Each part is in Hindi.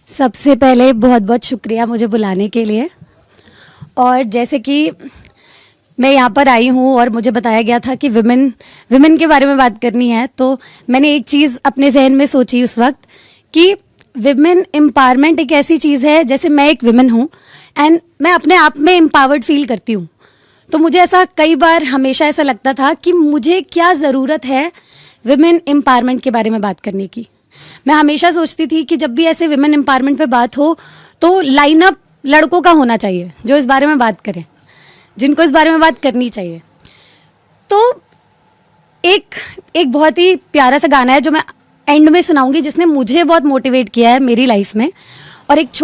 सबसे पहले बहुत बहुत शुक्रिया मुझे बुलाने के लिए। और जैसे कि मैं यहाँ पर आई हूँ और मुझे बताया गया था कि विमेन के बारे में बात करनी है, तो मैंने एक चीज़ अपने जहन में सोची उस वक्त कि विमेन एम्पावरमेंट एक ऐसी चीज़ है, जैसे मैं एक विमेन हूँ एंड मैं अपने आप में एम्पावर्ड फील करती हूँ। तो मुझे ऐसा कई बार हमेशा ऐसा लगता था कि मुझे क्या ज़रूरत है विमेन एम्पावरमेंट के बारे में बात करने की। मैं हमेशा सोचती थी कि जब भी ऐसे विमेन एम्पावरमेंट पे बात हो तो लाइनअप लड़कों का होना चाहिए जो इस बारे में बात करें, जिनको इस बारे में बात करनी चाहिए। तो एक बहुत ही प्यारा सा गाना है जो मैं एंड में सुनाऊंगी, जिसने मुझे बहुत मोटिवेट किया है मेरी लाइफ में। और एक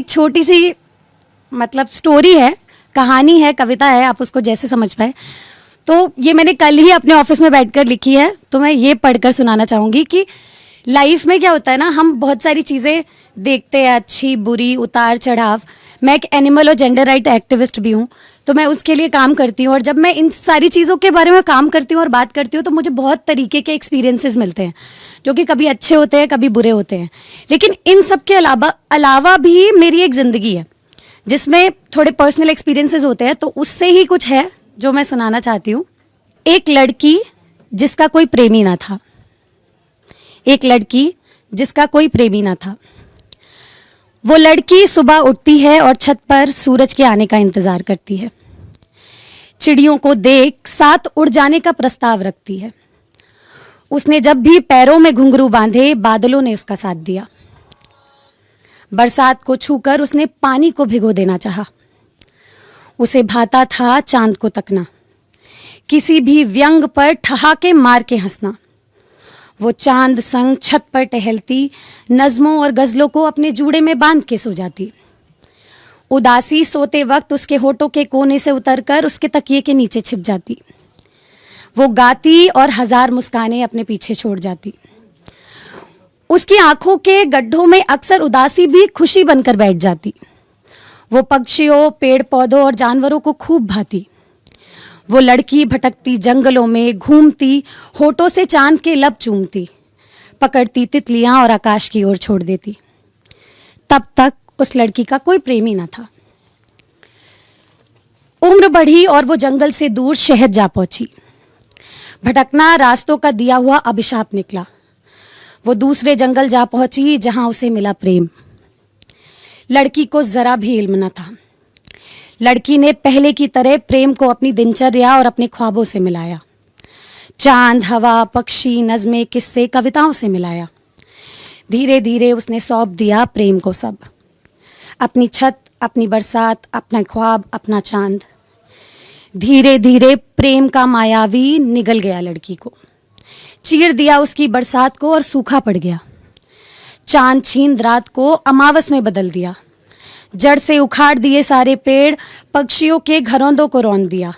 छोटी सी मतलब स्टोरी है, कहानी है, कविता है, आप उसको जैसे समझ पाए। तो ये मैंने कल ही अपने ऑफिस में बैठकर लिखी है, तो मैं ये पढ़कर सुनाना चाहूँगी कि लाइफ में क्या होता है ना, हम बहुत सारी चीज़ें देखते हैं, अच्छी बुरी, उतार चढ़ाव। मैं एक एनिमल और जेंडर राइट एक्टिविस्ट भी हूँ, तो मैं उसके लिए काम करती हूँ। और जब मैं इन सारी चीज़ों के बारे में काम करती हूँ और बात करती हूँ तो मुझे बहुत तरीके के एक्सपीरियंसेस मिलते हैं, जो कि कभी अच्छे होते हैं, कभी बुरे होते हैं। लेकिन इन सब के अलावा भी मेरी एक ज़िंदगी है जिसमें थोड़े पर्सनल एक्सपीरियंसेस होते हैं, तो उससे ही कुछ है जो मैं सुनाना चाहती हूँ। एक लड़की जिसका कोई प्रेमी ना था। एक लड़की जिसका कोई प्रेमी ना था। वो लड़की सुबह उठती है और छत पर सूरज के आने का इंतजार करती है। चिड़ियों को देख साथ उड़ जाने का प्रस्ताव रखती है। उसने जब भी पैरों में घुंघरू बांधे, बादलों ने उसका साथ दिया। बरसात को छूकर उसने पानी को भिगो देना चाहा। उसे भाता था चांद को तकना, किसी भी व्यंग पर ठहाके मार के हंसना। वो चांद संग छत पर टहलती, नज़्मों और गज़लों को अपने जूड़े में बांध के सो जाती। उदासी सोते वक्त उसके होठों के कोने से उतरकर उसके तकिए के नीचे छिप जाती। वो गाती और हजार मुस्कानें अपने पीछे छोड़ जाती। उसकी आंखों के गड्ढों में अक्सर उदासी भी खुशी बनकर बैठ जाती। वो पक्षियों, पेड़ पौधों और जानवरों को खूब भाती। वो लड़की भटकती जंगलों में, घूमती, होठों से चांद के लब चूमती, पकड़ती तितलियां और आकाश की ओर छोड़ देती। तब तक उस लड़की का कोई प्रेमी न था। उम्र बढ़ी और वो जंगल से दूर शहर जा पहुंची। भटकना रास्तों का दिया हुआ अभिशाप निकला। वो दूसरे जंगल जा पहुंची जहां उसे मिला प्रेम। लड़की को जरा भी इल्म न था। लड़की ने पहले की तरह प्रेम को अपनी दिनचर्या और अपने ख्वाबों से मिलाया। चांद, हवा, पक्षी, नज़्में, किस्से, कविताओं से मिलाया। धीरे धीरे उसने सौंप दिया प्रेम को सब। अपनी छत, अपनी बरसात, अपना ख्वाब, अपना चांद। धीरे धीरे प्रेम का मायावी निगल गया लड़की को। चीर दिया उसकी बरसात को और सूखा पड़ गया। चांद छीन रात को अमावस में बदल दिया। जड़ से उखाड़ दिए सारे पेड़, पक्षियों के घरौंदों को रौंद दिया।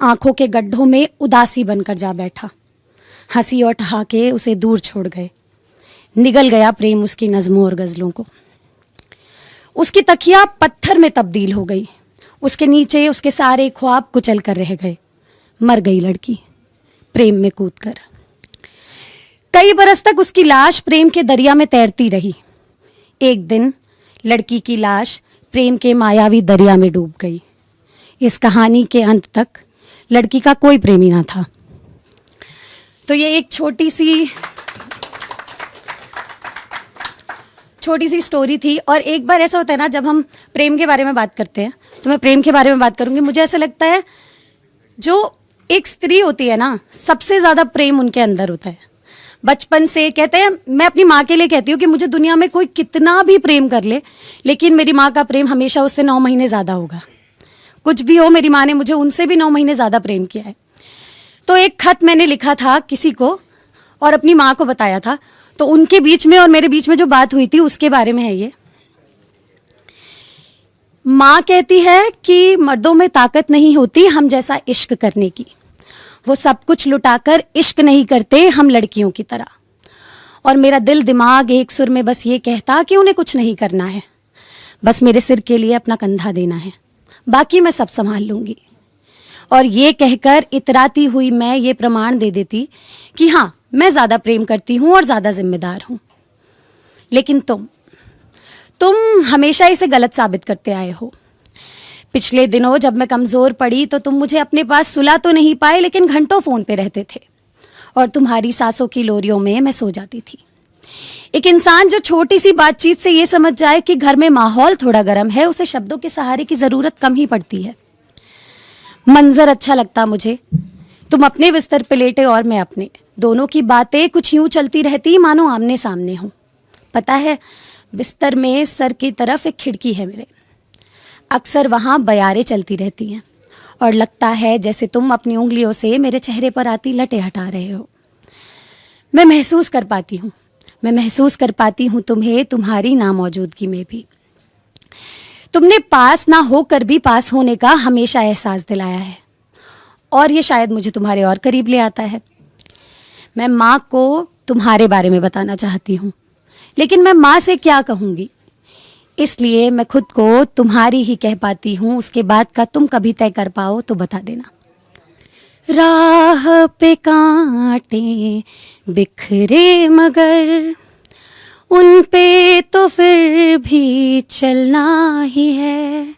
आंखों के गड्ढों में उदासी बनकर जा बैठा। हंसी और ठहाके उसे दूर छोड़ गए। निगल गया प्रेम उसकी नज़्मों और गज़लों को। उसकी तकिया पत्थर में तब्दील हो गई। उसके नीचे उसके सारे ख्वाब कुचल कर रह गए। मर गई लड़की प्रेम में कूदकर। कई बरस तक उसकी लाश प्रेम के दरिया में तैरती रही। एक दिन लड़की की लाश प्रेम के मायावी दरिया में डूब गई। इस कहानी के अंत तक लड़की का कोई प्रेमी ना था। तो ये एक छोटी सी स्टोरी थी। और एक बार ऐसा होता है ना, जब हम प्रेम के बारे में बात करते हैं, तो मैं प्रेम के बारे में बात करूंगी। मुझे ऐसा लगता है जो एक स्त्री होती है ना, सबसे ज़्यादा प्रेम उनके अंदर होता है। बचपन से कहते हैं, मैं अपनी माँ के लिए कहती हूँ कि मुझे दुनिया में कोई कितना भी प्रेम कर ले, लेकिन मेरी माँ का प्रेम हमेशा उससे 9 महीने ज़्यादा होगा। कुछ भी हो, मेरी माँ ने मुझे उनसे भी 9 महीने ज़्यादा प्रेम किया है। तो एक खत मैंने लिखा था किसी को और अपनी माँ को बताया था। तो उनके बीच में और मेरे बीच में जो बात हुई थी उसके बारे में है ये। माँ कहती है कि मर्दों में ताकत नहीं होती हम जैसा इश्क करने की। वो सब कुछ लुटाकर इश्क नहीं करते हम लड़कियों की तरह। और मेरा दिल दिमाग एक सुर में बस ये कहता कि उन्हें कुछ नहीं करना है, बस मेरे सिर के लिए अपना कंधा देना है, बाकी मैं सब संभाल लूंगी। और ये कहकर इतराती हुई मैं ये प्रमाण दे देती कि हाँ, मैं ज़्यादा प्रेम करती हूँ और ज़्यादा जिम्मेदार हूँ, लेकिन तुम हमेशा इसे गलत साबित करते आए हो। पिछले दिनों जब मैं कमज़ोर पड़ी तो तुम मुझे अपने पास सुला तो नहीं पाए, लेकिन घंटों फ़ोन पे रहते थे और तुम्हारी सांसों की लोरियों में मैं सो जाती थी। एक इंसान जो छोटी सी बातचीत से ये समझ जाए कि घर में माहौल थोड़ा गर्म है, उसे शब्दों के सहारे की ज़रूरत कम ही पड़ती है। मंजर अच्छा लगता मुझे, तुम अपने बिस्तर पे लेटे और मैं अपने, दोनों की बातें कुछ यूं चलती रहती मानो आमने सामने हो। पता है, बिस्तर में सर की तरफ एक खिड़की है मेरे, अक्सर वहाँ बयारें चलती रहती हैं और लगता है जैसे तुम अपनी उंगलियों से मेरे चेहरे पर आती लटें हटा रहे हो। मैं महसूस कर पाती हूँ तुम्हें तुम्हारी नामौजूदगी में भी। तुमने पास ना होकर भी पास होने का हमेशा एहसास दिलाया है और ये शायद मुझे तुम्हारे और करीब ले आता है। मैं माँ को तुम्हारे बारे में बताना चाहती हूँ, लेकिन मैं माँ से क्या कहूँगी, इसलिए मैं खुद को तुम्हारी ही कह पाती हूँ। उसके बाद का तुम कभी तय कर पाओ तो बता देना। राह पे कांटे बिखरे मगर उन पे तो फिर भी चलना ही है।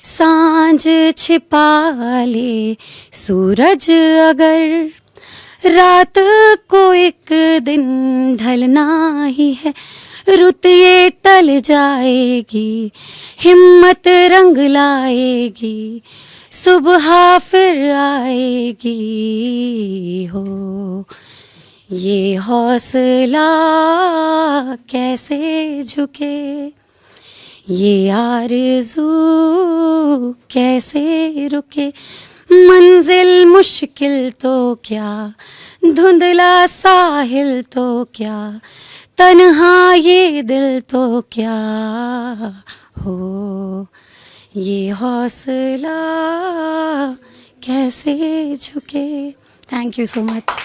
सांझ छिपा ले सूरज अगर, रात को एक दिन ढलना ही है। रुत ये टल जाएगी, हिम्मत रंग लाएगी, सुबह फिर आएगी हो। ये हौसला कैसे झुके, ये आरज़ू कैसे रुके। मंजिल मुश्किल तो क्या, धुंधला साहिल तो क्या, तन्हा ये दिल तो क्या हो। ये हौसला कैसे झुके। Thank you so much.